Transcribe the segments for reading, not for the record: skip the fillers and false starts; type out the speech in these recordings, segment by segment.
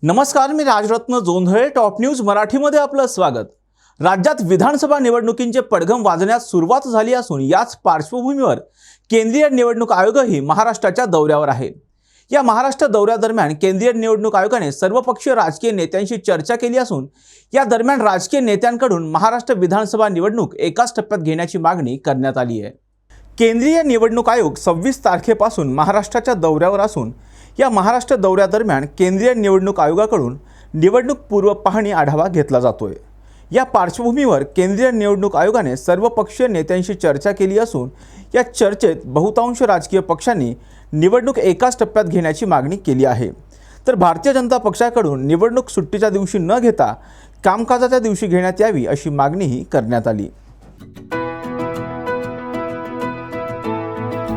नमस्कार, मी Rajratna Jondhale. Top news मराठीमध्ये आपलं स्वागत. राज्यात विधानसभा निवडणुकींचे पडघम वाजण्यास सुरुवात झाली असून याच पार्श्वभूमीवर केंद्रीय निवडणूक आयोगही महाराष्ट्राच्या दौऱ्यावर आहे. या महाराष्ट्र दौऱ्यादरम्यान केंद्रीय निवडणूक आयोगाने सर्वपक्षीय राजकीय नेत्यांशी चर्चा केली असून या दरम्यान राजकीय नेत्यांकडून महाराष्ट्र विधानसभा निवडणूक एकाच टप्प्यात घेण्याची मागणी करण्यात आली आहे. केंद्रीय निवडणूक आयोग 26 तारखेपासून महाराष्ट्राच्या दौऱ्यावर असून या महाराष्ट्र दौऱ्यादरम्यान केंद्रीय निवडणूक आयोगाकडून निवडणूक पूर्व पाहणी आढावा घेतला जातोय. या पार्श्वभूमीवर केंद्रीय निवडणूक आयोगाने सर्वपक्षीय नेत्यांशी चर्चा केली असून या चर्चेत बहुतांश राजकीय पक्षांनी निवडणूक एकाच टप्प्यात घेण्याची मागणी केली आहे. तर भारतीय जनता पक्षाकडून निवडणूक सुट्टीच्या दिवशी न घेता कामकाजाच्या दिवशी घेण्यात यावी अशी मागणीही करण्यात आली.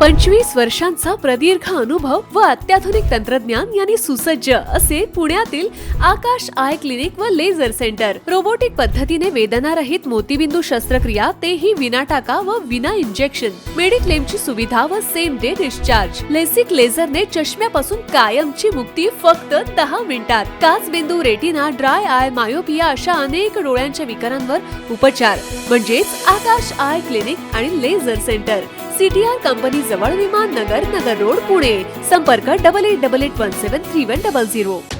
25 वर्षांचा प्रदीर्घ अनुभव व अत्याधुनिक तंत्रज्ञान यांनी सुसज्ज असे पुण्यातील आकाश आय क्लिनिक व लेझर सेंटर. रोबोटिक पद्धतीने वेदनारहित मोतीबिंदू शस्त्रक्रिया, तेही विना टाका व विना इंजेक्शन. मेडिक्लेमची सुविधा व सेम डे डिस्चार्ज. लेसिक लेझरने चष्म्यापासून कायमची मुक्ती फक्त 10 मिनिटात. काचबिंदू, रेटिना, ड्राय आय, मायोपिया अशा अनेक डोळ्यांच्या विकारांवर उपचार म्हणजेच आकाश आय क्लिनिक आणि लेझर सेंटर. CTR कंपनी जवळ, विमान नगर, नगर रोड, पुणे. संपर्क 8888173100.